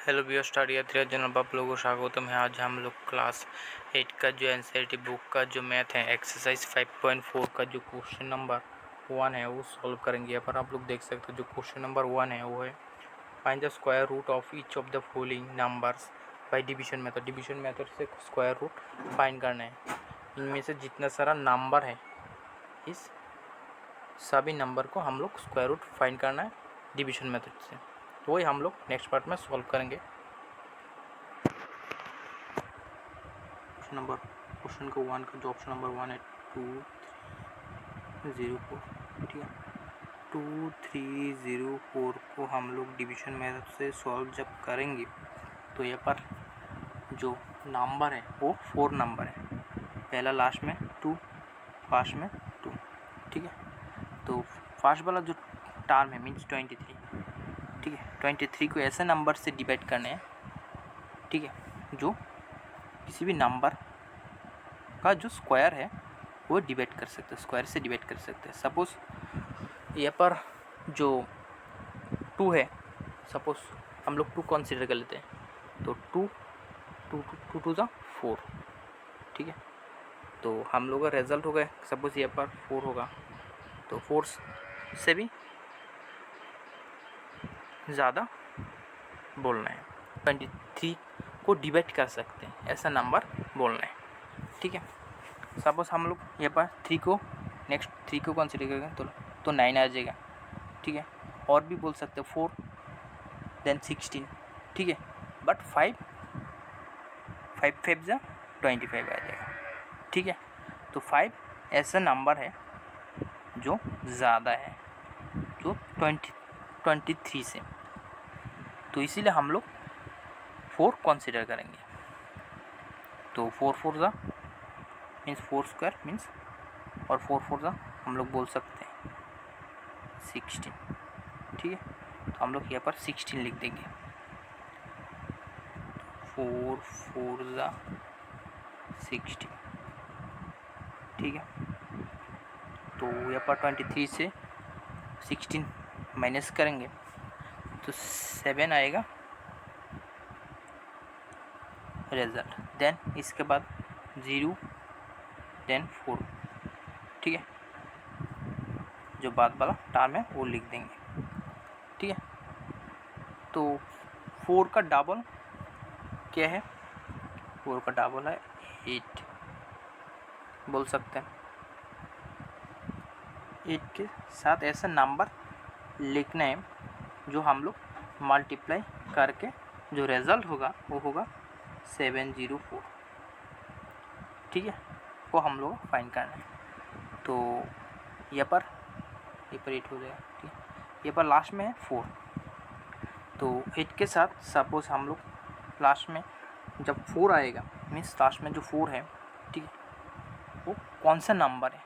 Hello बियो stadia three general आप लोगों को स्वागतम है। आज हम लोग क्लास 8 का जो एनसीईआरटी बुक का जो मैथ है एक्सरसाइज 5.4 का जो क्वेश्चन नंबर 1 है वो सॉल्व करेंगे। यहाँ पर आप लोग देख सकते हो जो क्वेश्चन नंबर 1 है वो है find the square root of each of the following numbers by division method. Division method से स्क्वायर रूट फाइंड करना है। इनमें से जितना सारा नंबर है इस सभी नंबर को हम लोग स्क्वायर रूट फाइंड करना है डिवीजन मेथड से। तो वही हम लोग नेक्स्ट पार्ट में सॉल्व करेंगे। क्वेश्चन का 1 का जो ऑप्शन नंबर 1 है 2304, ठीक है। 2304 को हम लोग डिवीजन मेथड से सॉल्व जब करेंगे तो यहाँ पर जो नंबर है वो 4 नंबर है। पहला लास्ट में 2, फर्स्ट में 2, ठीक है। तो फर्स्ट वाला जो टर्म है मीन्स 23, ठीक है। 23 को ऐसे नंबर से डिवाइड करने हैं, ठीक है, जो किसी भी नंबर का जो स्क्वायर है वो डिवाइड कर सकते हैं, स्क्वायर से डिवाइड कर सकते हैं। सपोज़ यहाँ पर जो 2 है, सपोज़ हम लोग 2 कंसीडर कर लेते हैं तो 2 टू ज़ा 4, ठीक है। तो हम लोग का रिजल्ट होगा सपोज़ यहाँ पर 4 होगा तो 4 से भी ज़्यादा बोलना है। 23 को डिवाइड कर सकते हैं ऐसा नंबर बोलना है, ठीक है। सपोज़ हम लोग यहाँ पर 3 को नेक्स्ट 3 को कंसिडर करेंगे तो 9 आ जाएगा, ठीक है। और भी बोल सकते हैं 4 देन 16, ठीक है। बट 5 5 जा 25 आ जाएगा, ठीक है। तो 5 ऐसा नंबर है जो ज़्यादा है जो 23 से, तो इसीलिए हम लोग 4 कंसिडर करेंगे। तो 4 जा मीन्स 4 स्क्वायर मीन्स और 4 जा हम लोग बोल सकते हैं 16, ठीक है। तो हम लोग यहाँ पर 16 लिख देंगे। 4 जा 16, ठीक है। तो यहाँ पर 23 से 16 माइनस करेंगे तो 7 आएगा रिजल्ट। देन इसके बाद 0 देन 4, ठीक है। जो बाद वाला टर्म है वो लिख देंगे, ठीक है। तो 4 का डबल क्या है? 4 का डबल है 8 बोल सकते हैं। 8 के साथ ऐसा नंबर लिखना है जो हम लोग मल्टीप्लाई करके जो रिज़ल्ट होगा वो होगा 704, ठीक है। वो हम लोग फाइंड करना है। तो यहाँ पर 8 हो जाएगा, ठीक है। यहाँ पर लास्ट में है 4, तो 8 के साथ सपोज हम लोग लास्ट में जब 4 आएगा मीन्स लास्ट में जो 4 है, ठीक है, वो कौन सा नंबर है।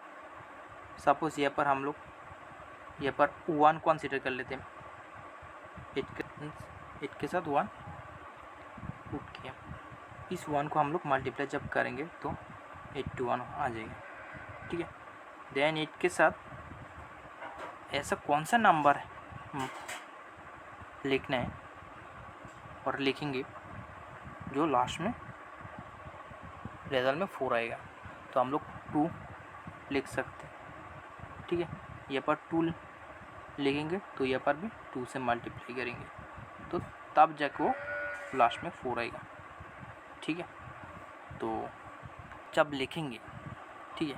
सपोज़ यहाँ पर हम लोग यहाँ पर 1 कंसीडर कर लेते हैं। 8 के साथ 1 पुट किया, इस 1 को हम लोग मल्टीप्लाई जब करेंगे तो 81 आ जाएगा, ठीक है। देन 8 के साथ ऐसा कौन सा नंबर है लिखना है और लिखेंगे जो लास्ट में रिजल्ट में 4 आएगा। तो हम लोग 2 लिख सकते हैं, ठीक है। यहाँ पर 2 लिखेंगे तो यहाँ पर भी 2 से मल्टीप्लाई करेंगे तो तब जाके वो लास्ट में 4 आएगा, ठीक है। तो जब लिखेंगे, ठीक है,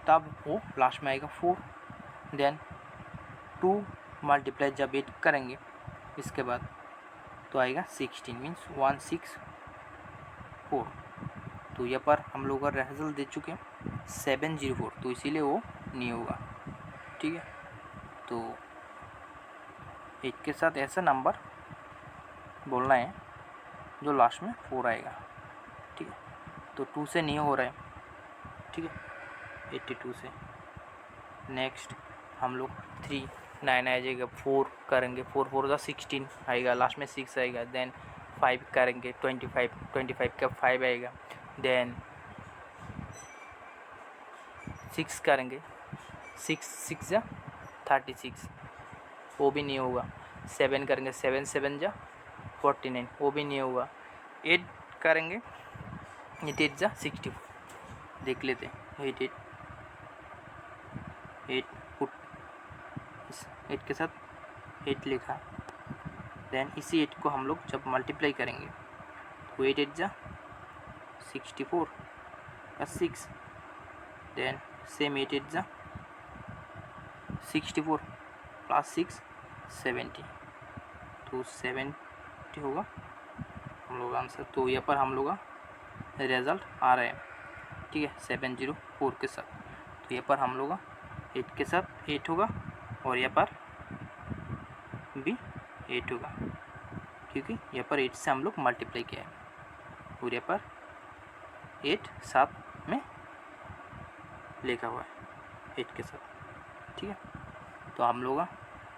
तब वो लास्ट में आएगा 4। देन 2 मल्टीप्लाई जब 8 करेंगे इसके बाद तो आएगा 16 मीन्स 164। तो यहाँ पर हम लोग का रिजल्ट दे चुके हैं 704, तो इसीलिए वो नहीं होगा, ठीक है। तो 8 के साथ ऐसा नंबर बोलना है जो लास्ट में 4 आएगा, ठीक है। तो 2 से नहीं हो रहा है, ठीक है, 82 से। नेक्स्ट हम लोग 3 9 आ जाएगा, 4 करेंगे 4 जा 16 आएगा, लास्ट में 6 आएगा। देन 5 करेंगे 25 का 5 आएगा। देन 6 करेंगे 6 जा 36, वो भी नहीं होगा। 7 करेंगे 7 जा 49, वो भी नहीं होगा। 8 करेंगे, 8 8 जा 64, देख लेते हैं। 8 पुट, इस 8 के साथ 8 लिखा, देन इसी 8 को हम लोग जब मल्टीप्लाई करेंगे तो 8 8 जा 64 प्लस 6, देन सेम 8 8 जा 64 प्लस 6 70, तो 70 होगा हम लोग आंसर। तो यहाँ पर हम लोग का रिजल्ट आ रहा है, ठीक है, 704 के साथ। तो यहाँ पर हम लोग का 8 के साथ 8 होगा और यहाँ पर भी 8 होगा, क्योंकि यहाँ पर 8 से हम लोग मल्टीप्लाई किया है और यहाँ पर 8 साथ में लिखा हुआ है 8 के साथ, ठीक है। तो हम लोग का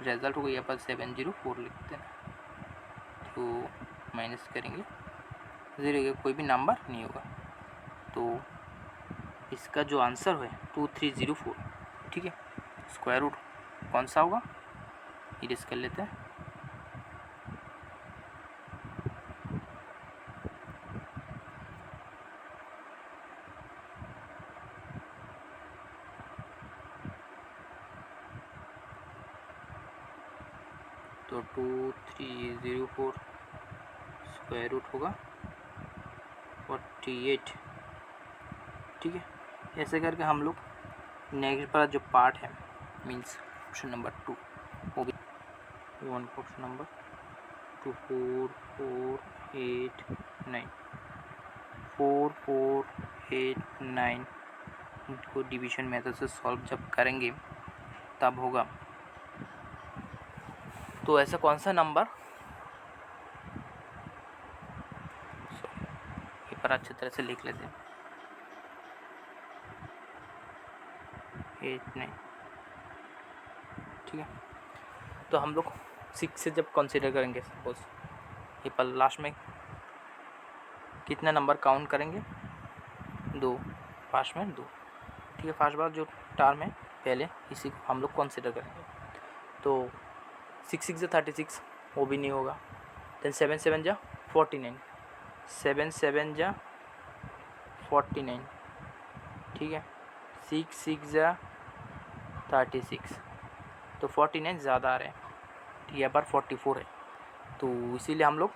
रिजल्ट होगा यहाँ पर 704 लिखते हैं, तो माइनस करेंगे 0 का कोई भी नंबर नहीं होगा। तो इसका जो आंसर है 2304, ठीक है। स्क्वायर रूट कौन सा होगा, इरेज कर लेते हैं। तो 2304 स्क्वायर रूट होगा 48, ठीक है। ऐसे करके हम लोग नेक्स्ट वाला जो पार्ट है मीन्स ऑप्शन नंबर 2, वो भी ऑप्शन नंबर 2 4 4 8 9 4 4 8 9 इनको डिवीजन मेथड से सॉल्व जब करेंगे तब होगा। तो ऐसा कौन सा नंबर, ये पर अच्छी तरह से लिख लेते हैं 8 9, ठीक है। तो हम लोग 6 से जब कंसीडर करेंगे, सपोज ये पर लास्ट में कितना नंबर काउंट करेंगे, 2, फास्ट में 2, ठीक है। फास्ट बार जो टर्म है पहले इसी को हम लोग कंसीडर करेंगे। तो 6 6 जा 36, वो भी नहीं होगा। देन 7 7 जा 49, 7 7 जा 49, ठीक है। 6 6 जा 36, तो 49 ज़्यादा आ रहे हैं, ठीक है। यहाँ पर 44 है, तो इसीलिए हम लोग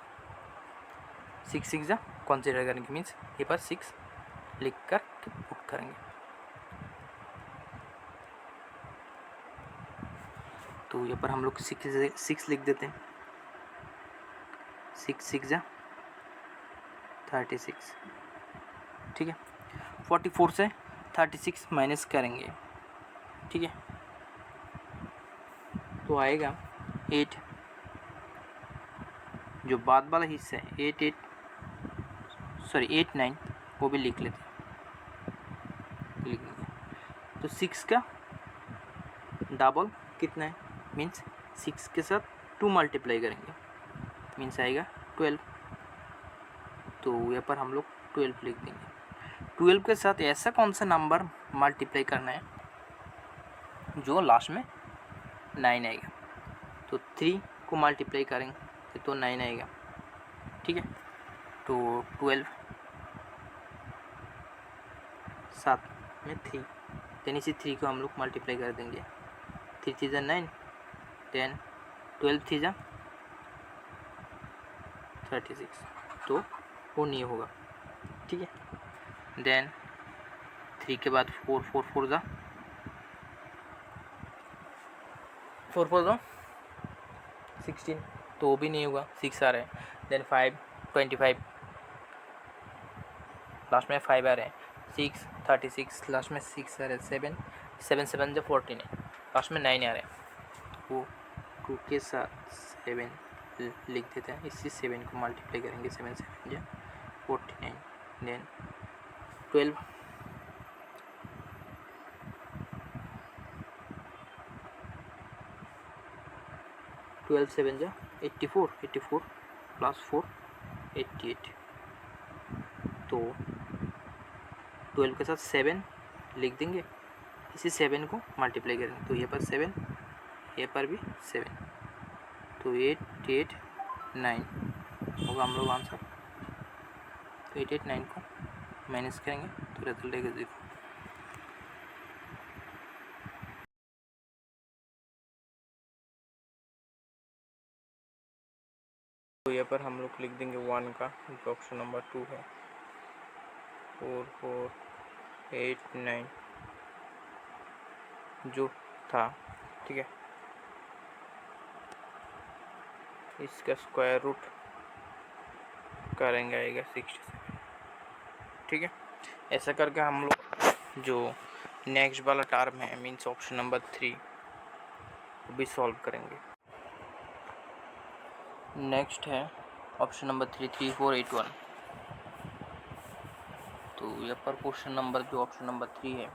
6 6 जा कंसीडर करेंगे, मीन्स ये पर 6 लिख कर पुट करेंगे। तो यहाँ पर हम लोग 6 लिख देते हैं, 6 6 जा 36, ठीक है। 44 से 36 माइनस करेंगे, ठीक है, तो आएगा 8, जो बाद वाला हिस्सा है 8 9, वो भी लिख लेते हैं, लिख देंगे। तो 6 का डबल कितना है, मीन्स 6 के साथ 2 मल्टीप्लाई करेंगे, मीन्स आएगा 12। तो यहाँ पर हम लोग 12 लिख देंगे। 12 के साथ ऐसा कौन सा नंबर मल्टीप्लाई करना है जो लास्ट में 9 आएगा, तो 3 को मल्टीप्लाई करेंगे तो 9 आएगा, ठीक है। तो 12 साथ में 3, देन इसी 3 को हम लोग मल्टीप्लाई कर देंगे, 3 3 जा 9, देन 12 3 जा 36, तो वो नहीं होगा, ठीक है। देन 3 के बाद 4 4 4 जा 16, तो वो भी नहीं होगा, 6 आ रहे हैं। देन 5 25, लास्ट में 5 आ रहे हैं। 6 36, लास्ट में 6 आ रहे हैं। 7 7 7 जो 14 है, लास्ट में 9 आ रहे हैं। वो 2 के साथ 7 लिख देते हैं, इसी 7 को मल्टीप्लाई करेंगे, 7 7 जो 49, देन 12 12 7 जा 84, 84 प्लस 4 88, तो 12 के साथ 7 लिख देंगे, इसी 7 को मल्टीप्लाई करेंगे, तो ये पर 7, ये पर भी 7, तो 8 8 9, होगा हम लोग आंसर। तो 889 को माइनस करेंगे तो रिजल्ट आएगा 0। तो यहाँ पर हम लोग लिख देंगे 1 का जो ऑप्शन नंबर 2 है 4489 जो था, ठीक है। इसका स्क्वायर रूट करेंगे आएगा 67, ठीक है। ऐसा करके हम लोग जो नेक्स्ट वाला टर्म है मीन्स ऑप्शन नंबर 3 वो भी सॉल्व करेंगे। नेक्स्ट है ऑप्शन नंबर 3 3481। तो यहाँ पर क्वेश्चन नंबर जो ऑप्शन नंबर 3 है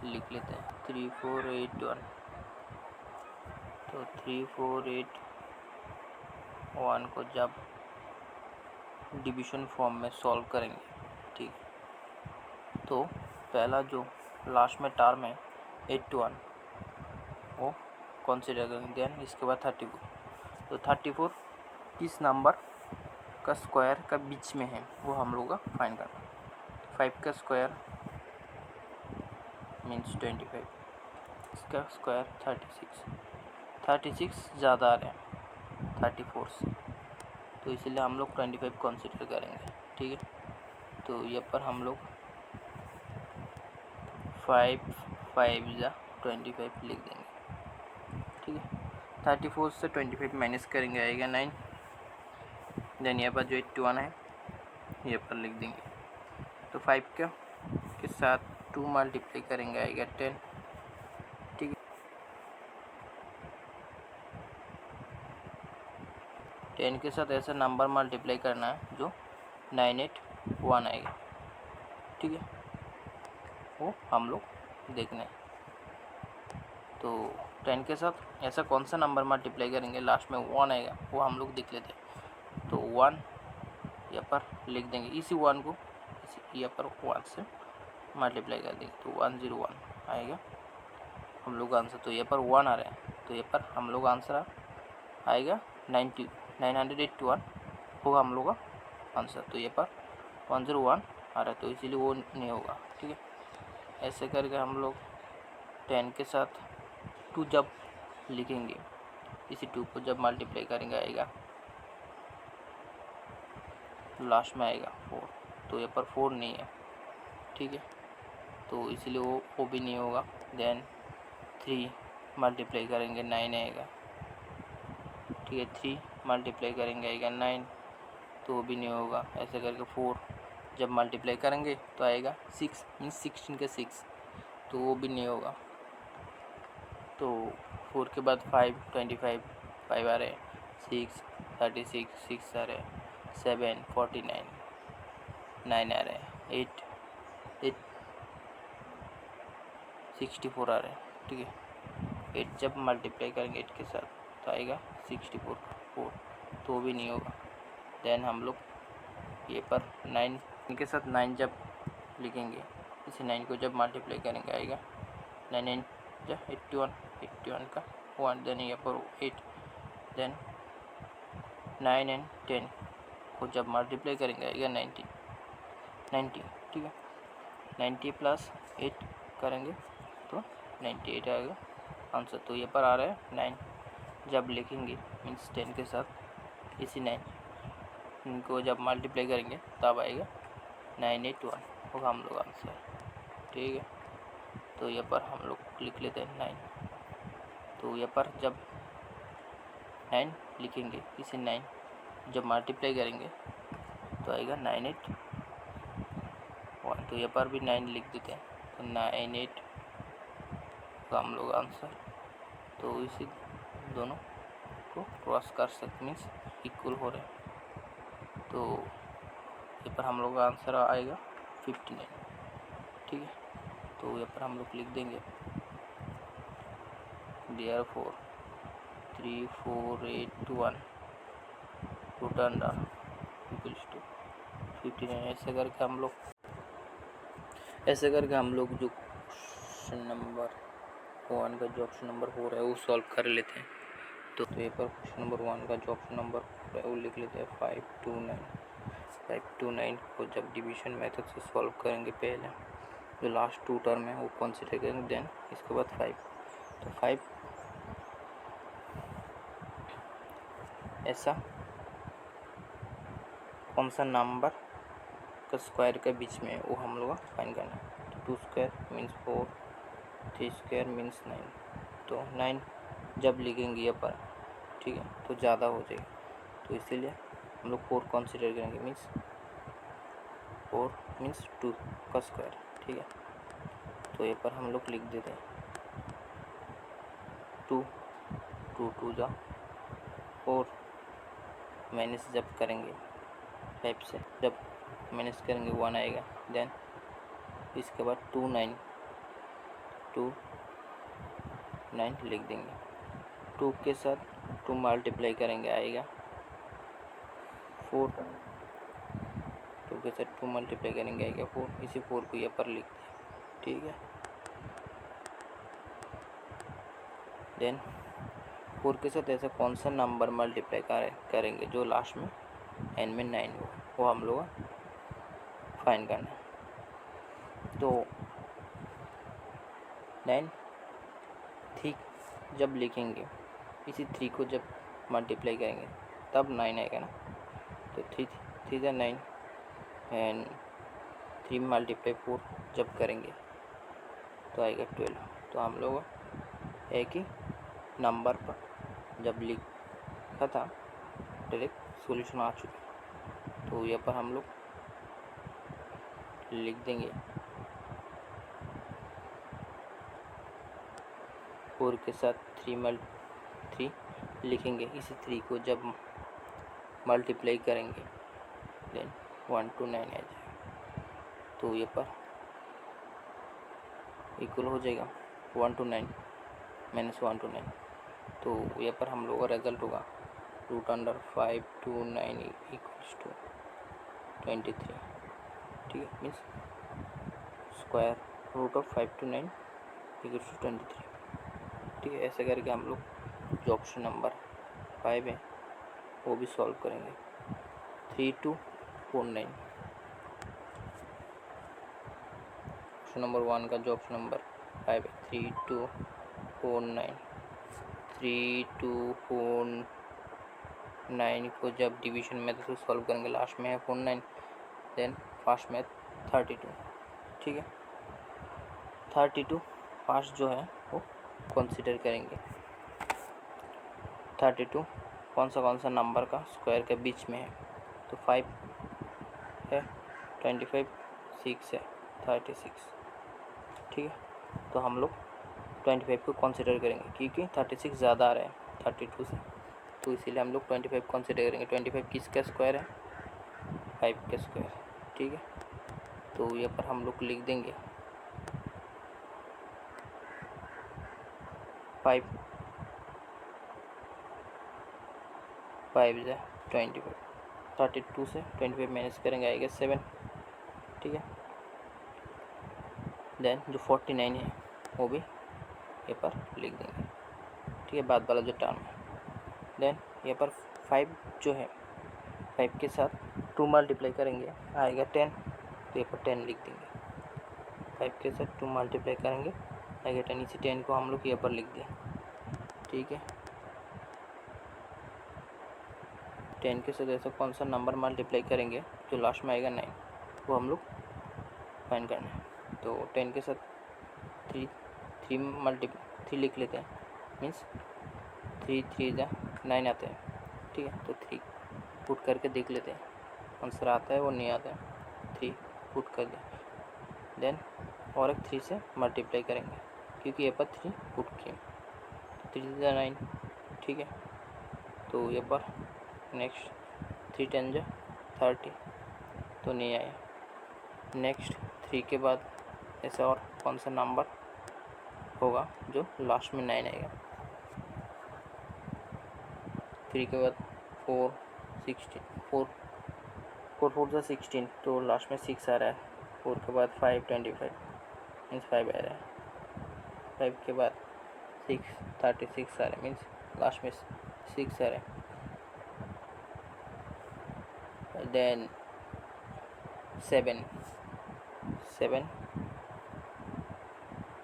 लिख लेते हैं 3481। तो 3481 को जब डिवीजन फॉर्म में सॉल्व करेंगे, ठीक, तो पहला जो लास्ट में टर्म है 81 वो कंसीडर करेंगे, देन इसके बाद 34। तो 34 किस नंबर का स्क्वायर का बीच में है वो हम लोग का फाइंड करना। 5 का स्क्वायर मीन्स 25, इसका स्क्वायर 36 ज़्यादा आ रहा है 34 से, तो इसलिए हम लोग 25 कंसीडर करेंगे, ठीक है। तो ये पर हम लोग 5 5 25 लिख देंगे, ठीक है। 34 से 25 माइनस करेंगे आएगा 9, देन यहाँ पर जो 81 है ये पर लिख देंगे। तो 5 के साथ 2 मल्टीप्लाई करेंगे आएगा 10, ठीक है। 10 के साथ ऐसा नंबर मल्टीप्लाई करना है जो 981 आएगा, ठीक है। वो हम लोग देखना है। तो 10 के साथ ऐसा कौन सा नंबर मल्टीप्लाई करेंगे लास्ट में 1 आएगा वो हम लोग देख लेते हैं। तो 1 यहाँ पर लिख देंगे, इसी 1 को इसी यहाँ पर 1 से मल्टीप्लाई कर देंगे तो 101 आएगा हम लोग आंसर। तो यहाँ पर 1 आ रहा है तो यहाँ पर हम लोग आंसर आएगा 981 होगा हम लोग का आंसर। तो यहाँ पर 101 आ रहा है तो इसीलिए वो नहीं होगा, ठीक है। ऐसे करके हम लोग 10 के साथ 2 जब लिखेंगे, इसी 2 को जब मल्टीप्लाई करेंगे आएगा लास्ट में आएगा 4। तो यहाँ पर 4 नहीं है, ठीक है, तो इसलिए वो भी नहीं होगा। देन 3 मल्टीप्लाई करेंगे 9 आएगा, ठीक है। 3 मल्टीप्लाई करेंगे आएगा 9 तो वो भी नहीं होगा। ऐसे करके 4 जब मल्टीप्लाई करेंगे तो आएगा 6 मीन्स 16 के 6 तो वो भी नहीं होगा। तो 4 के बाद 5 25 5 आ रहे, 6 36 6 आ रहे, 7 49 9 आ रहे, 8 64 आ रहे, ठीक है। 8 जब मल्टीप्लाई करेंगे 8 के साथ तो आएगा 64 4 तो भी नहीं होगा। देन हम लोग ये पर 9 के साथ 9 जब लिखेंगे, इसी 9 को जब मल्टीप्लाई करेंगे आएगा 9 9 81 का 1, देन यहाँ पर 8, देन 9 एंड 10 को जब मल्टीप्लाई करेंगे आएगा 90, ठीक है। 90 प्लस 8 करेंगे तो 98 आएगा आंसर। तो ये पर आ रहा है 9 जब लिखेंगे मीन्स 10 के साथ इसी 9 इनको जब मल्टीप्लाई करेंगे तब आएगा 981 होगा हम लोग आंसर, ठीक है। तो यहाँ पर हम लोग लिख लेते हैं 9। तो यहाँ पर जब 9 लिखेंगे इसी 9 जब मल्टीप्लाई करेंगे तो आएगा 981। तो यहाँ पर भी 9 लिख देते हैं तो 98 का हम लोग आंसर। तो इसी दोनों को क्रॉस कर सकते मीन्स इक्वल हो रहे, तो यहाँ पर हम लोग का आंसर आएगा 59, ठीक है। तो यहाँ पर हम लोग लिख देंगे therefore 3481 root under equals to 59। ऐसे करके हम लोग जो क्वेश्चन नंबर 1 का जो ऑप्शन नंबर 4 है वो सॉल्व कर लेते हैं। तो ये पर क्वेश्चन नंबर 1 का जो ऑप्शन नंबर है वो लिख लेते हैं 529। 529 को जब डिवीजन मेथड से सॉल्व करेंगे, पहले जो लास्ट 2 टर्म है वो कंसिडर करेंगे, देन इसके बाद 5। तो 5 ऐसा कौन सा नंबर का स्क्वायर के बीच में है वो हम लोग फाइंड करना है। तो 2 स्क्वायर मीन्स 4, 3 स्क्वायर मीन्स 9। तो 9 जब लिखेंगे यहाँ पर, ठीक है, तो ज़्यादा हो जाएगा, तो इसीलिए हम लोग 4 कंसिडर करेंगे, मीन्स 4 मीन्स 2 का स्क्वायर, ठीक है। तो यहाँ पर हम लोग लिख देते हैं 2, 2 जा 4, माइनस जब करेंगे 5 से, जब माइनस करेंगे 1 आएगा, देन इसके बाद 2 9 लिख देंगे। 2 के साथ 2 मल्टीप्लाई करेंगे, आएगा 4। 2 के साथ 2 मल्टीप्लाई करेंगे, आएगा 4। इसी 4 को यहाँ पर लिख दें, ठीक है। देन 4 के साथ ऐसा कौन सा नंबर मल्टीप्लाई करेंगे जो लास्ट में एन में 9 हो, वो हम लोग फाइंड करना है। तो 9 ठीक जब लिखेंगे, इसी 3 को जब मल्टीप्लाई करेंगे तब 9 आएगा ना। तो 3 जा 9 एंड 3 मल्टीप्लाई 4 जब करेंगे तो आएगा 12। तो हम लोग एक ही नंबर पर जब लिखा था डायरेक्ट सॉल्यूशन आ चुका। तो यहाँ पर हम लोग लिख देंगे 4 के साथ 3 लिखेंगे, इसी 3 को जब मल्टीप्लाई करेंगे देन 1 to 9 आ जाएगा। तो ये पर इक्वल हो जाएगा 1 to 9 माइनस 1 to 9। तो ये पर हम लोग का रिजल्ट होगा √5 to 9 इक्वल्स टू 23, ठीक है। Means square root of 5 to 9 equals to 23, ठीक है। ऐसे करके हम लोग जो ऑप्शन नंबर 5 है वो भी सॉल्व करेंगे। 3 to 4 9, ऑप्शन नंबर 1 का जो ऑप्शन नंबर 5 है 3 to 4 9। 3 to 4 9 को जब डिवीजन मेथड से सॉल्व करेंगे, लास्ट में है 4 9, देन फर्स्ट में 32, ठीक है। 32 फर्स्ट जो है वो कंसीडर करेंगे। 32 कौन सा नंबर का स्क्वायर के बीच में है, तो 5 है, 25 6 है, 36, ठीक है। तो हम लोग 25 को कंसीडर करेंगे क्योंकि 36 ज़्यादा आ रहा है 32 से, तो इसीलिए हम लोग 25 कंसीडर करेंगे। 25 किसका स्क्वायर है, 5 का स्क्वायर, ठीक है। तो यहाँ पर हम लोग लिख देंगे 5 जा 25, 32 से 25 माइनस करेंगे, आएगा 7, ठीक है। देन जो 49 है वो भी यहाँ पर लिख देंगे, ठीक है, बाद वाला जो टर्म है। देन यहाँ पर 5 जो है 5 के साथ 2 मल्टीप्लाई करेंगे, आएगा 10, तो यहाँ पर 10 लिख देंगे। 5 के साथ 2 मल्टीप्लाई करेंगे, आएगा 10, इसी 10 को हम लोग यहाँ पर लिख दें, ठीक है। 10 के साथ ऐसा कौन सा नंबर मल्टीप्लाई करेंगे जो लास्ट में आएगा 9, वो हम लोग फाइंड करना है। तो 10 के साथ 3 लिख लेते हैं, मीन्स 3 जा 9 आते हैं, ठीक है। तो 3 पुट करके देख लेते हैं आंसर आता है वो नहीं आता है, 3 पुट कर दें, देन और एक 3 से मल्टीप्लाई करेंगे क्योंकि ये पर 3 पुट किए, 3 जा 9, ठीक है। तो ये पर नेक्स्ट 3 10 जा 30, तो नहीं आया। नेक्स्ट 3 के बाद ऐसा और कौन सा नंबर होगा जो लास्ट में 9 आएगा। 3 के बाद 4 16, 4 जा 16, तो लास्ट में 6 आ रहा है। 4 के बाद 5 25, मीन्स 5 आ रहा है। 5 के बाद 6 36 आ रहा है, मीन्स लास्ट में 6 आ रहा है, देन 7 7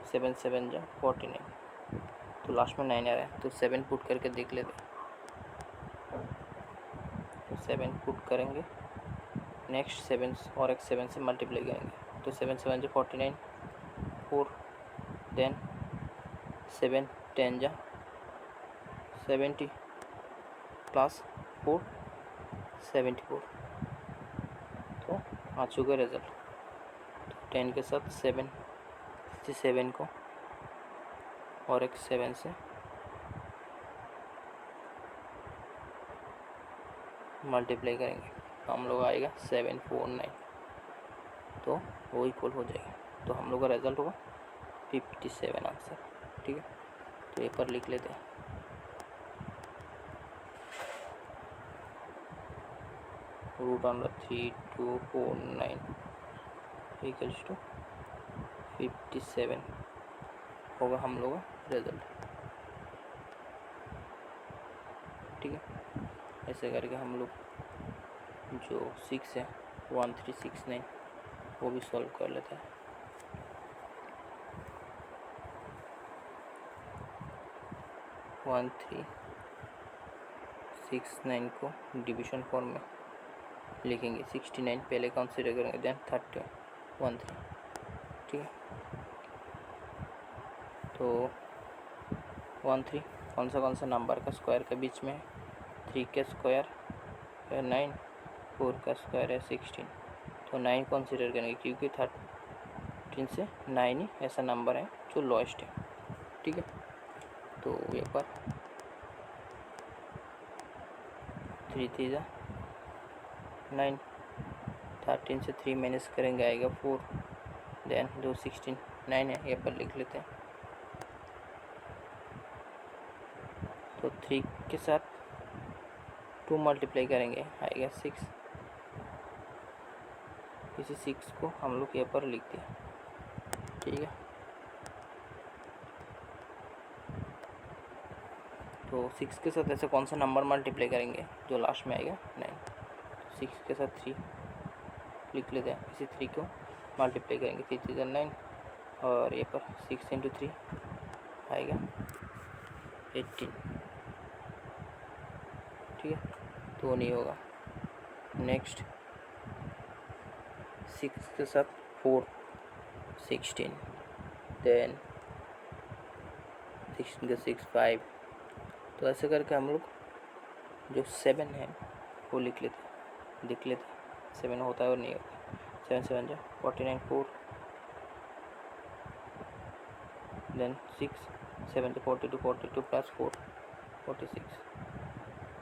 7 7 जा 49, तो लास्ट में 9 आ रहा है, तो 7 पुट करके देख लेते हैं। तो 7 पुट करेंगे, नेक्स्ट 7 और एक 7 से मल्टीप्लाई करेंगे, तो 7 7 जा 49 4, देन 7 10 जा 70 प्लस 4 74, तो आ चुका रिजल्ट। तो 10 के साथ 7 को और एक 7 से मल्टीप्लाई करेंगे, तो हम लोग आएगा 749, तो वो इक्वल हो जाएगा। तो हम लोग का रिजल्ट होगा 57 आंसर। ठीक है, तो ये पर लिख लेते हैं। √3249 इक्वल्स टू 57 होगा हम लोग का रिजल्ट। ठीक है, ऐसे करके हम लोग जो 6 है 1369 वो भी सॉल्व कर लेते हैं। वन 1369 को डिवीजन फॉर्म में लिखेंगे, 69 पहले कंसीडर करेंगे, देन 13। ठीक है, तो 13 कौन सा नंबर का स्क्वायर के बीच में है? 3 का स्क्वायर है 9, 4 का स्क्वायर है 16, तो 9 कंसीडर करेंगे क्योंकि 13 से 9 ही ऐसा नंबर है जो लोएस्ट है। ठीक है, तो ये पर 3 3 जा 9, 13 से 3 माइनस करेंगे आएगा 4, देन जो 16 9 है ये पर लिख लेते हैं। तो 3 के साथ 2 मल्टीप्लाई करेंगे आएगा 6, इसी 6 को हम लोग यहाँ पर लिख दिया। ठीक है, तो 6 के साथ ऐसे कौन सा नंबर मल्टीप्लाई करेंगे जो लास्ट में आएगा 9, 6 के साथ 3 लिख लेते हैं, इसी 3 को मल्टीप्लाई करेंगे, 3 3 9, और ये पर 6 × 3 आएगा 18। ठीक है, तो नहीं होगा। नेक्स्ट 6 के साथ 4 16, देन 16 के 6 5, तो ऐसे करके हम लोग जो 7 है वो लिख लेते हैं, देख लेते हैं 7 होता है और नहीं होता। 7 7 जा 49 4, देन 6 7 से 42 42 प्लस 4 46,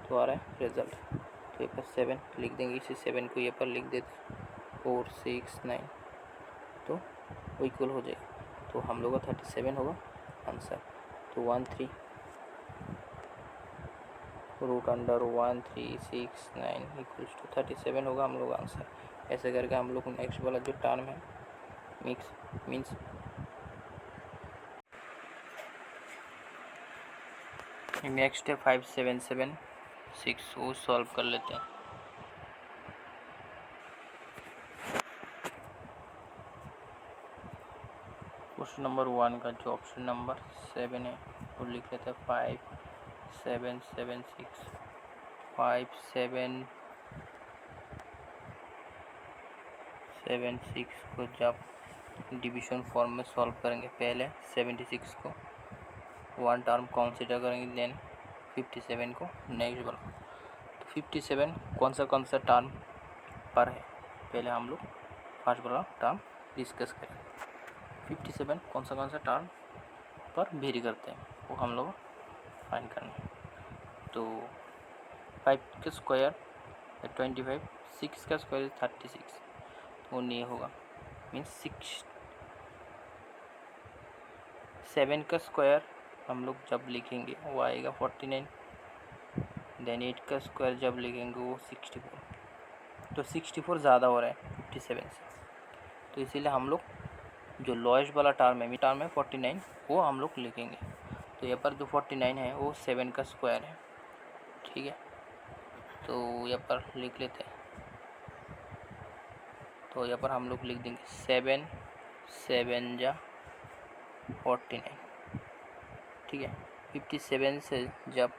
तो आ रहा है रिजल्ट। तो ये पर 7 लिख देंगे, इसी 7 को ये पर लिख देते 4 6 9, तो वो इक्वल हो जाएगा। तो हम लोग का 37 होगा आंसर। तो 13 √1369 इक्वल्स टू 37 होगा हम लोग आंसर। ऐसे करके हम लोग नेक्स्ट वाला जो टर्म है मीन्स नेक्स्ट है 5776, वो सॉल्व कर लेते हैं। क्वेश्चन नंबर 1 का जो ऑप्शन नंबर 7 है वो लिख लेते हैं 5776 5776 को जब डिवीजन फॉर्म में सॉल्व करेंगे, पहले 76 को वन टर्म कंसीडर करेंगे, देन 57 को नेक्स्ट वाला। तो 57 कौन सा टर्म पर है, पहले हम लोग फर्स्ट वाला टर्म डिस्कस करेंगे। 57 कौन सा टर्म पर वेरी करते हैं वो हम लोग फाइंड करना है। तो 5 का स्क्वायर है 25, 6 का स्क्वायर 36, वो नहीं होगा, मीन्स 7 का स्क्वायर हम लोग जब लिखेंगे वो आएगा 49, देन 8 का स्क्वायर जब लिखेंगे वो 64, तो 64 ज़्यादा हो रहा है 57 से, तो इसीलिए हम लोग जो लोएस्ट वाला टर्म है 49 वो हम लोग लिखेंगे। तो तो यहाँ पर जो 49 है वो 7 का स्क्वायर है, ठीक है। तो यहाँ पर लिख लेते हैं, तो यहाँ पर हम लोग लिख देंगे 7 7 जा 49, ठीक है। 57 से जब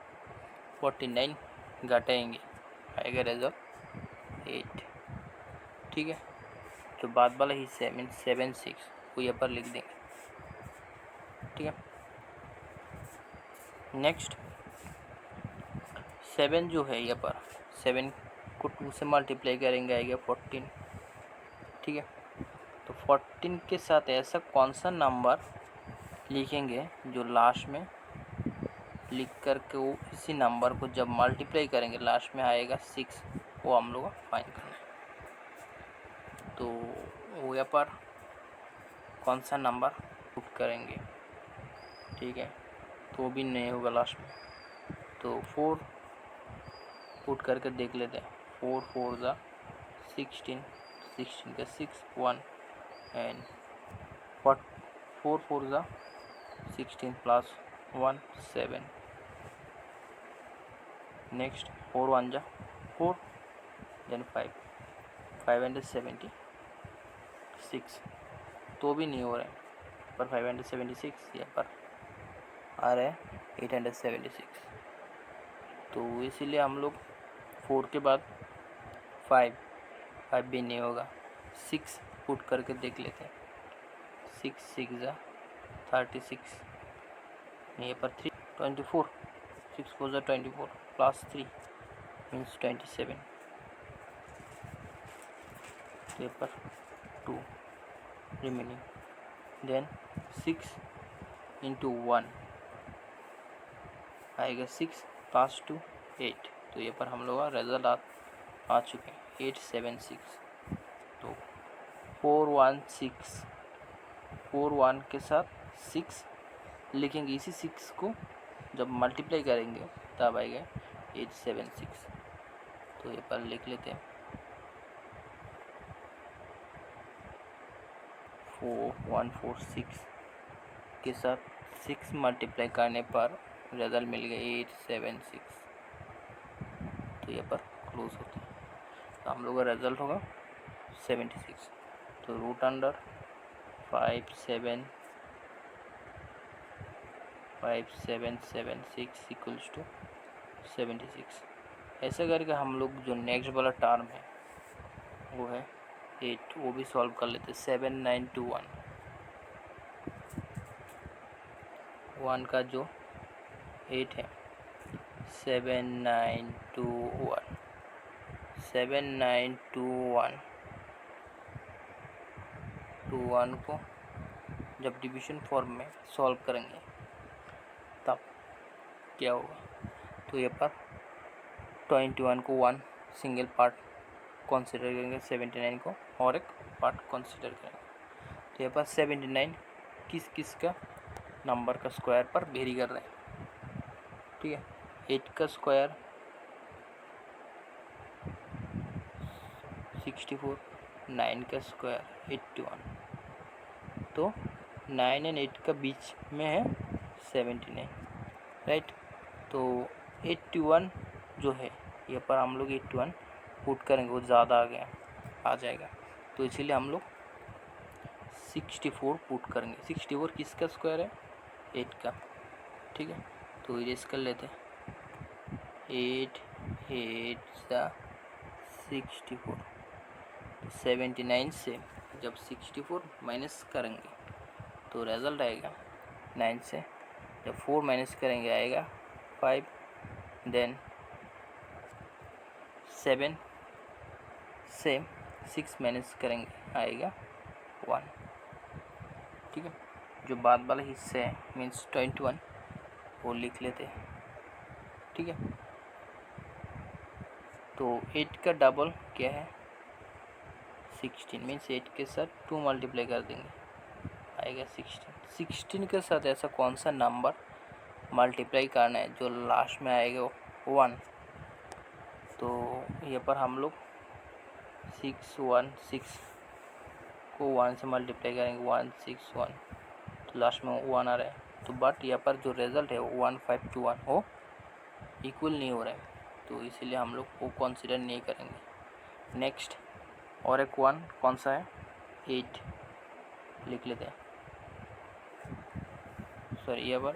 49 घटाएंगे आएगा रिजल्ट 8, ठीक है। जो बाद वाला हिस्सा है मीन 7 6 वो यहाँ पर लिख देंगे, ठीक है। नेक्स्ट 7 जो है यहाँ पर 7 को 2 से मल्टीप्लाई करेंगे आएगा 14, ठीक है। तो 14 के साथ ऐसा कौन सा नंबर लिखेंगे जो लास्ट में लिख करके वो इसी नंबर को जब मल्टीप्लाई करेंगे लास्ट में आएगा 6, वो हम लोग को फाइंड करना है। तो वो यहाँ पर कौन सा नंबर पुट करेंगे, ठीक है, तो वो भी नहीं होगा लास्ट में। तो 4 पुट करके देख लेते हैं। 4 4 जा 16, 16 का 6 1 एंड 4 4 जा 16 प्लस 1 7। नेक्स्ट 4 1 जा 4 देन 5 576, तो भी नहीं हो रहा है पर 576 यहाँ पर आ रहा है 876। तो इसीलिए हम लोग 4 के बाद 5 भी नहीं होगा, 6 पुट करके देख लेते हैं। 6 6 जा 36, यहाँ पर 3 24, 6 4 जा 24 प्लस 3 मीन्स 27, तो यहाँ पर 2 रिमेनिंग। देन 6 इंटू 1 आएगा 6 प्लस 2 8, तो यहाँ पर हम लोग का रिजल्ट आ चुके हैं 876। तो 416 4 1 के साथ 6 लिखेंगे, इसी 6 को जब मल्टीप्लाई करेंगे तब आएगा 876। तो ये पर लिख लेते हैं 4146 के साथ 6 मल्टीप्लाई करने पर रिजल्ट मिल गया 876। तो ये पर क्लोज होता है, तो हम लोग का रिजल्ट होगा 76। तो रूट अंडर 5776 इक्वल्स टू 76। ऐसे करके हम लोग जो नेक्स्ट वाला टर्म है वो है 8, वो भी सॉल्व कर लेते। 7921 1 का जो 8 है 7921 7921 21 को जब डिवीजन फॉर्म में सॉल्व करेंगे तब क्या होगा। तो ये पर 21 को 1 सिंगल पार्ट कंसीडर करेंगे, 79 को और एक पार्ट कंसीडर करेंगे। तो यहाँ पर 79 किस किस का नंबर का स्क्वायर पर वेरी कर रहे हैं, ठीक है। 8 का स्क्वायर 64, 9 का स्क्वायर 81, तो 9 एंड 8 का बीच में है 79, राइट। तो 81 जो है यहाँ पर हम लोग 81 पुट करेंगे, वो ज़्यादा आ जाएगा, तो इसीलिए हम लोग 64 पुट करेंगे। 64 किसका स्क्वायर है 8 का, ठीक है। तो इरेज कर लेते हैं 8 8 64, 79 से जब 64 माइनस करेंगे तो रिजल्ट आएगा 9 से, जब 4 माइनस करेंगे आएगा 5, देन 7 से 6 माइनस करेंगे आएगा 1, ठीक है। जो बाद वाला हिस्सा है मीन्स 21 वो लिख लेते हैं, ठीक है। तो 8 का डबल क्या है 16, मीन्स 8 के साथ 2 मल्टीप्लाई कर देंगे आएगा 16। 16 के साथ ऐसा कौन सा नंबर मल्टीप्लाई करना है जो लास्ट में आएगा 1। तो यहाँ पर हम लोग 616 को 1 से मल्टीप्लाई करेंगे 161, तो लास्ट में 1 आ रहा है, तो बट यहाँ पर जो रिज़ल्ट है वो 1521 वो इक्वल नहीं हो रहा है, तो इसीलिए हम लोग वो कंसिडर नहीं करेंगे। नेक्स्ट और एक वन कौन सा है, 8 लिख लेते हैं। सॉरी यहाँ पर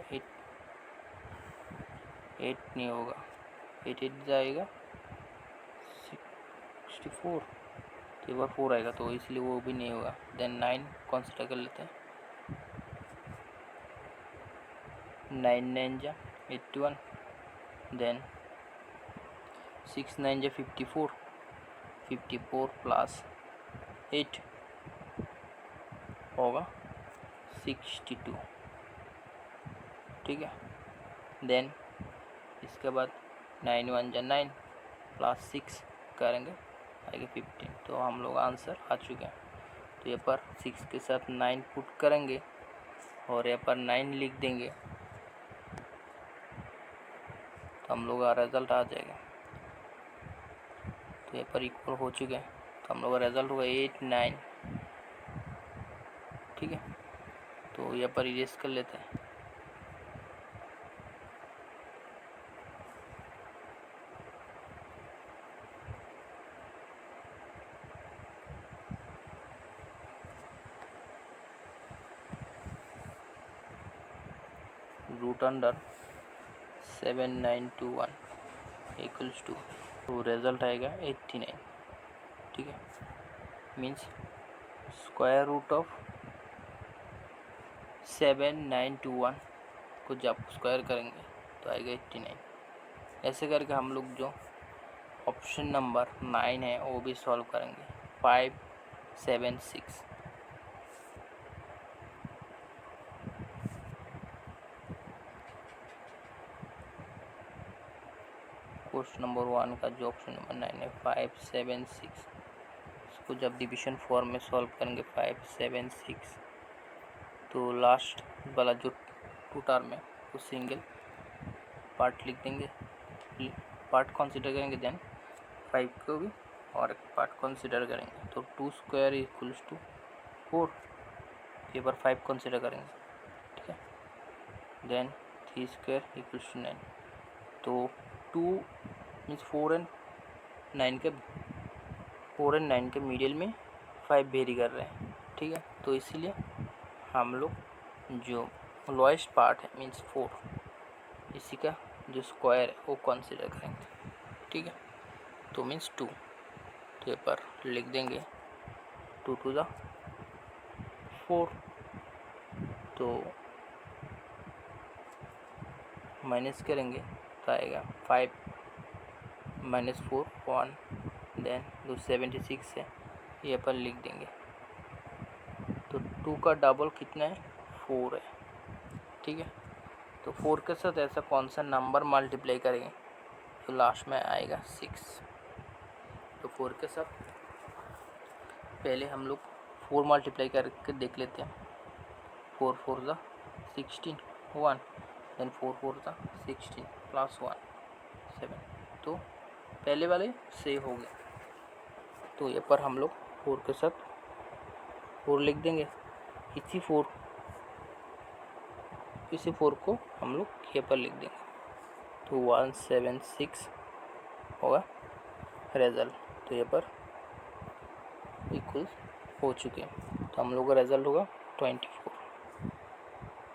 8 नहीं होगा, 8 जाएगा 64, तो यहाँ पर 4 आएगा, तो इसलिए वो भी नहीं होगा। देन 9 कंसिडर कर लेते हैं। 9 9 जा 81, देन 6 9 जा 54, 54 प्लस 8 होगा 62, ठीक है। देन इसके बाद 9 1 जा 9 प्लस 6 करेंगे आएगा 15, तो हम लोग आंसर आ चुके हैं। तो यहाँ पर 6 के साथ 9 पुट करेंगे और यहाँ पर 9 लिख देंगे, तो हम लोग का रिज़ल्ट आ जाएगा। तो यहाँ पर इक्वल हो चुके हैं, तो हम लोग का रिज़ल्ट होगा 8 9, ठीक है। तो यहाँ पर इरेज कर लेते हैं। रूट अंडर 7921 इक्वल्स टू, तो रिज़ल्ट आएगा 89, ठीक है। मीन्स स्क्वायर रूट ऑफ 7921 को जब स्क्वायर करेंगे तो आएगा 89। ऐसे करके हम लोग जो ऑप्शन नंबर 9 है वो भी सॉल्व करेंगे। 5 7 6। क्वेश्चन नंबर 1 का जो ऑप्शन नंबर 9 है 5 7 6, इसको जब डिवीजन फॉर्म में सॉल्व करेंगे 5 7 6, तो लास्ट वाला जो 2 टर्म है वो सिंगल पार्ट लिख देंगे, पार्ट कंसीडर करेंगे, देन 5 को भी और एक पार्ट कंसीडर करेंगे। तो 2 स्क्वायर इक्वल्स टू 4, ये बार 5 कंसीडर करेंगे, ठीक है। देन 3 स्क्वायर इक्वल्स टू 9, तो 2 मीन्स 4 एंड 9 के मिडिल में 5 वेरी कर रहे हैं, ठीक है। तो इसीलिए हम लोग जो लोएस्ट पार्ट है मीन्स 4, इसी का जो स्क्वायर है वो कंसीडर करेंगे, ठीक है। तो मीन्स 2, तो यहाँ पर लिख देंगे 2 टू द 4, तो माइनस करेंगे तो आएगा 5 माइनस 4 1, देन जो 76 है ये पर लिख देंगे। तो 2 का डबल कितना है, 4 है, ठीक है। तो 4 के साथ ऐसा कौन सा नंबर मल्टीप्लाई करेंगे तो लास्ट में आएगा 6। तो 4 के साथ पहले हम लोग 4 मल्टीप्लाई करके देख लेते हैं। 4 4 ज़ा 16 1, देन 4 4 ज़ा 16 प्लस 1 7, तो पहले वाले से हो गए। तो ये पर हम लोग 4 के साथ 4 लिख देंगे, इसी 4 को हम लोग ये पर लिख देंगे, तो 176 होगा रिजल्ट। तो ये पर इक्वल हो चुके हैं, तो हम लोग का रिजल्ट होगा 24।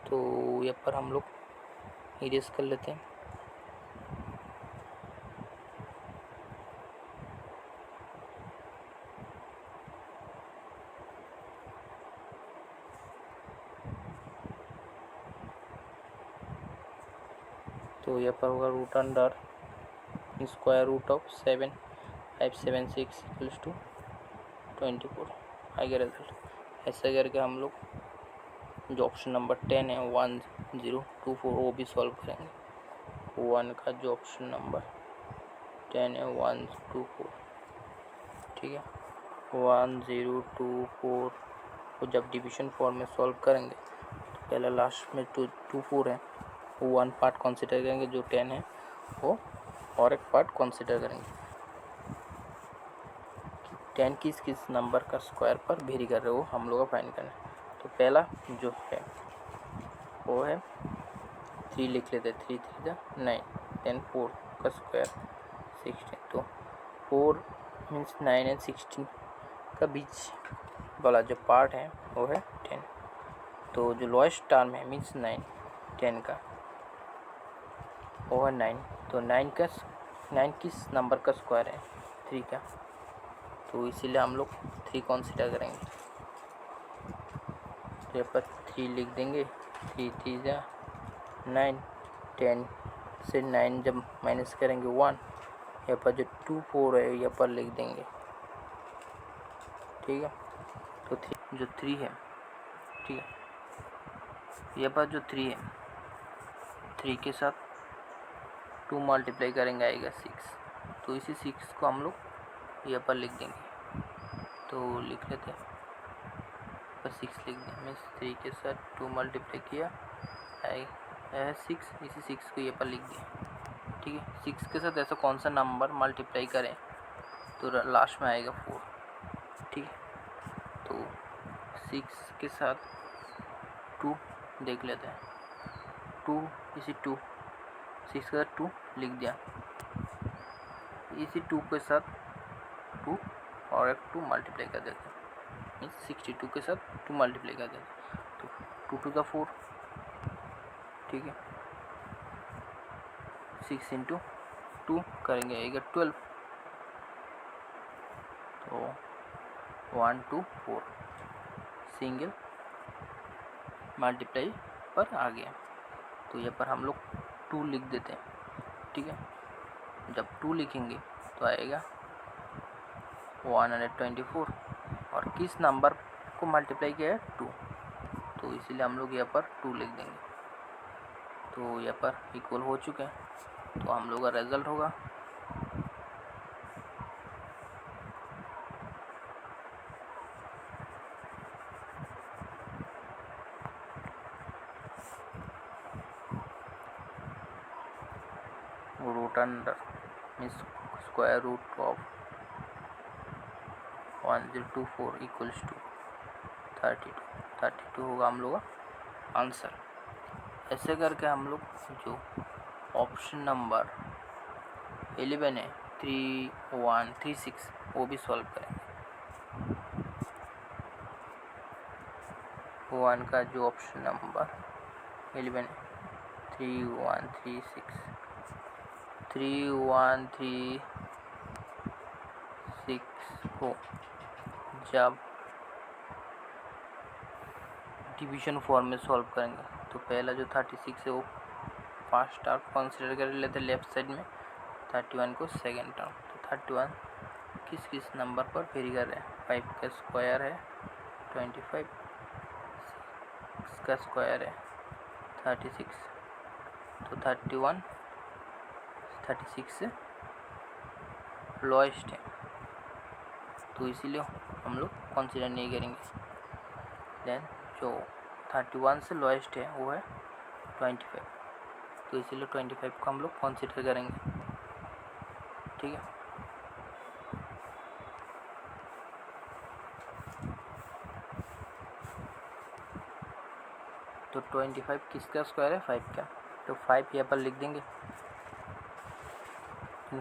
तो ये पर हम लोग इरेज कर लेते हैं। तो यहाँ पर होगा root under square root of 7 5 7 6 equals to 24 आएगा रिजल्ट। ऐसा करके हम लोग जो ऑप्शन नंबर 10 है 1024 वो भी सॉल्व करेंगे। 1 का जो ऑप्शन नंबर 10 है 124, ठीक है। 1024 को जब डिवीजन फॉर्म में सॉल्व करेंगे तो पहले लास्ट में 24 है, 1 पार्ट कंसीडर करेंगे, जो 10 है वो और एक पार्ट कंसीडर करेंगे। 10 किस नंबर का स्क्वायर पर वेरी कर रहे हो हम लोग का फाइंड करना है। तो पहला जो है वो है 3 लिख लेते हैं, 3 3 जा 9, देन 4 का स्क्वायर 16। तो 4 मीन्स 9 एंड 16 का बीच वाला जो पार्ट है वो है 10। तो जो लोएस्ट टर्म है मीन्स 9, 10 का वो है 9। तो 9 किस नंबर का स्क्वायर है? 3 का। तो इसीलिए हम लोग 3 कंसीडर करेंगे। तो यहाँ पर 3 लिख देंगे, 3 3 जा 9, 10 से 9 जब माइनस करेंगे 1, यहाँ पर जो 2 4 है यहाँ पर लिख देंगे, ठीक है। तो जो 3 है, ठीक है, यहाँ पर जो 3 है, 3 के साथ 2 मल्टीप्लाई करेंगे आएगा 6। तो इसी 6 को हम लोग यहाँ पर लिख देंगे। तो लिख लेते हैं, पर 6 लिख दें, मीन्स 3 के साथ 2 मल्टीप्लाई किया आएगा 6, इसी 6 को यहाँ पर लिख दिया, ठीक है। 6 के साथ ऐसा कौन सा नंबर मल्टीप्लाई करें तो लास्ट में आएगा 4, ठीक है। तो 6 के साथ 2 देख लेते हैं, 2 इसी 2, 6 के साथ 2 लिख दिया, इसी 2 के साथ 2 और एक 2 मल्टीप्लाई कर देते हैं, मीन्स 62 के साथ 2 मल्टीप्लाई कर देते हैं। तो 2 टू द 4, ठीक है। 6 इंटू 2 करेंगे आएगा 12। तो 1 2 4 सिंगल मल्टीप्लाई पर आ गया। तो यहाँ पर हम लोग 2 लिख देते हैं, ठीक है। जब 2 लिखेंगे तो आएगा 124, और किस नंबर को मल्टीप्लाई किया है? 2। तो इसीलिए हम लोग यहाँ पर 2 लिख देंगे। तो यहाँ पर इक्वल हो चुके हैं। तो हम लोग का रिजल्ट होगा root under means square root of 1024 equals to 32 होगा हम लोग का आंसर। ऐसे करके हम लोग जो ऑप्शन नंबर 11 है 3136 वो भी सॉल्व करेंगे। 1 का जो ऑप्शन नंबर 11 है 3136 को जब डिवीजन फॉर्म में सॉल्व करेंगे तो पहला जो 36 है वो फर्स्ट टर्म कंसिडर कर लेते हैं लेफ्ट साइड में, 31 को सेकेंड टर्म। तो 31 किस किस नंबर पर वेरी कर रहे हैं? 5 का स्क्वायर है 25, 6 का स्क्वायर है 36। तो 31 36 से लोएस्ट है, तो इसीलिए हम लोग कंसिडर नहीं करेंगे। देन जो 31 से लोएस्ट है वो है 25, तो इसीलिए 25 को हम लोग कंसिडर करेंगे, ठीक है। तो 25 किसका स्क्वायर है? 5 का। तो 5 यहाँ पर लिख देंगे,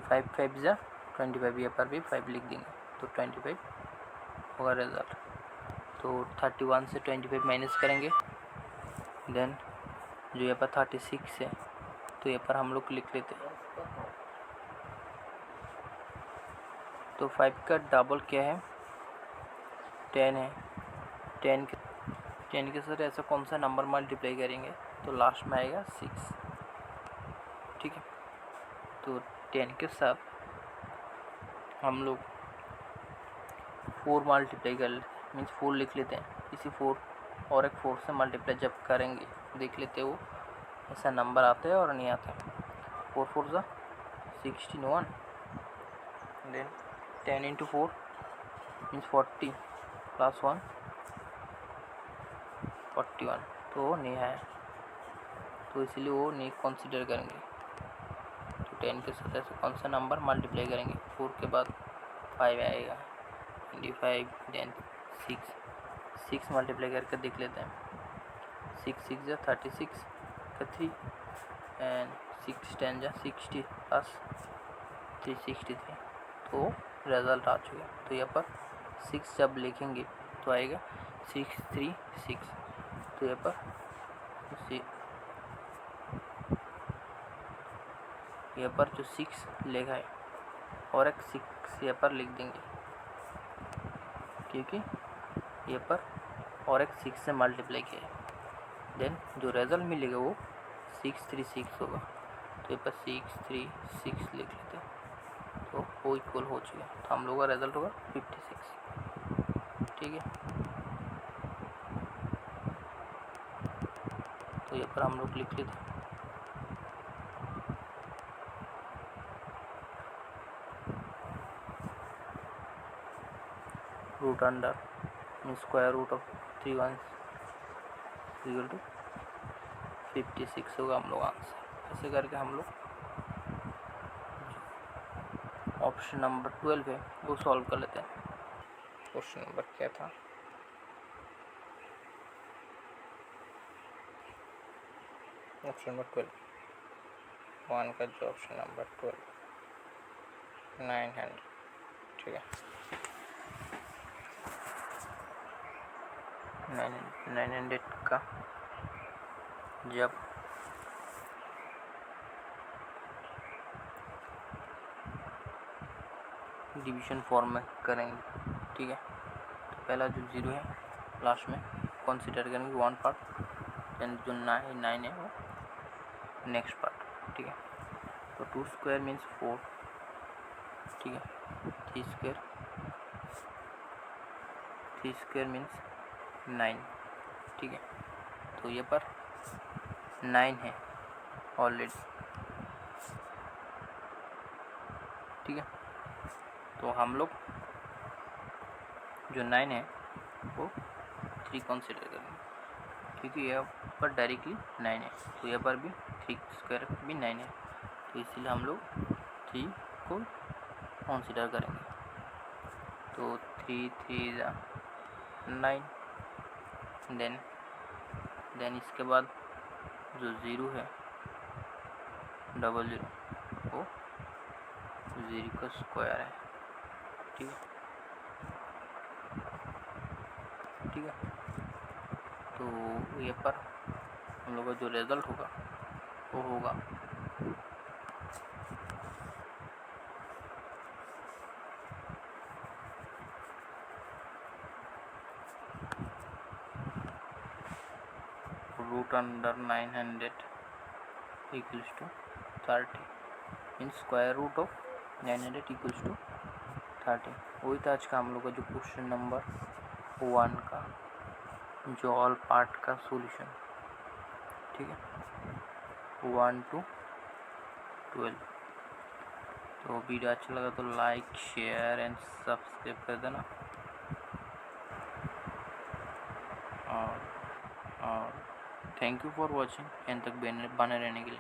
5 5 जा 25, यहाँ पर भी 5 लिख देंगे, तो 25 होगा रिजल्ट। तो 31 से 25 माइनस करेंगे, देन जो यहाँ पर 36 है तो यहाँ पर हम लोग लिख लेते हैं। तो 5 का डबल क्या है? 10 है। 10 के साथ ऐसा कौन सा नंबर मल्टीप्लाई करेंगे तो लास्ट में आएगा 6, ठीक है। तो 10 के साथ हम लोग 4 मल्टीप्लाई कर मीन्स 4 लिख लेते हैं, इसी 4 और एक 4 से मल्टीप्लाई जब करेंगे देख लेते हैं वो ऐसा नंबर आता है और नहीं आता है। 4 4 जा 16 देन 10 इंटू 4 मीन्स 40 प्लस 1 41, तो वो नहीं है, तो इसलिए वो नहीं कंसिडर करेंगे। तो 10 के साथ ऐसे कौन सा नंबर मल्टीप्लाई करेंगे? 4 के बाद 5 आएगा 25, देन 6 मल्टीप्लाई करके देख लेते हैं। 6 6 जा 36 का 3 एंड 6 10 जा 60 प्लस 363, तो रिज़ल्ट आ चुका है। तो यहाँ पर 6 जब लिखेंगे तो आएगा 636। तो यहाँ पर जो 6 लिखा है और एक 6 यहाँ पर लिख देंगे, क्योंकि यहाँ पर और एक 6 से मल्टीप्लाई किया है। देन जो रिज़ल्ट मिलेगा वो 636 होगा। तो यहाँ पर 636 लिख लेते हैं, तो वो इक्वल हो चुका है। तो हम लोग का रिज़ल्ट होगा 56। ठीक है, तो यहाँ पर हम लोग लिख लेते हैं root under square root of 3 1 equal to 56 होगा हम लोग आंसर। ऐसे करके हम लोग ऑप्शन नंबर 12 है वो सॉल्व कर लेते हैं। क्वेश्चन नंबर क्या था? ऑप्शन नंबर 12 वन का जो ऑप्शन नंबर 12 900। ठीक है, 900 का जब डिवीजन फॉर्म में करेंगे, ठीक है, तो पहला जो 0 है लास्ट में कंसीडर करेंगे 1 पार्ट, देन जो 9 है वो नेक्स्ट पार्ट। ठीक है, तो 2 स्क्वायर मीन्स 4, ठीक है, 3 स्क्वायर मीन्स 9। ठीक है, तो ये पर 9 है ऑलरेडी। ठीक है, तो हम लोग जो 9 है वो 3 कंसीडर करेंगे, क्योंकि यहाँ पर डायरेक्टली 9 है, तो यहाँ पर भी 3 स्क्वायर भी 9 है, तो इसलिए हम लोग 3 को कंसीडर करेंगे। तो 3 3 9, देन इसके बाद जो 0 है 00 वो 0 का स्क्वायर है। ठीक है, ठीक है, तो ये पर हम लोग का जो रिज़ल्ट होगा वो होगा root under 900 equals to 30, means square root of 900 equals to 30। वही था आज का हम लोग का जो क्वेश्चन नंबर 1 का जो ऑल पार्ट का सॉल्यूशन। ठीक है, 1 to 12। तो वीडियो अच्छा लगा तो लाइक शेयर एंड सब्सक्राइब कर देना, और thank you for watching. And तक बने रहने के लिए।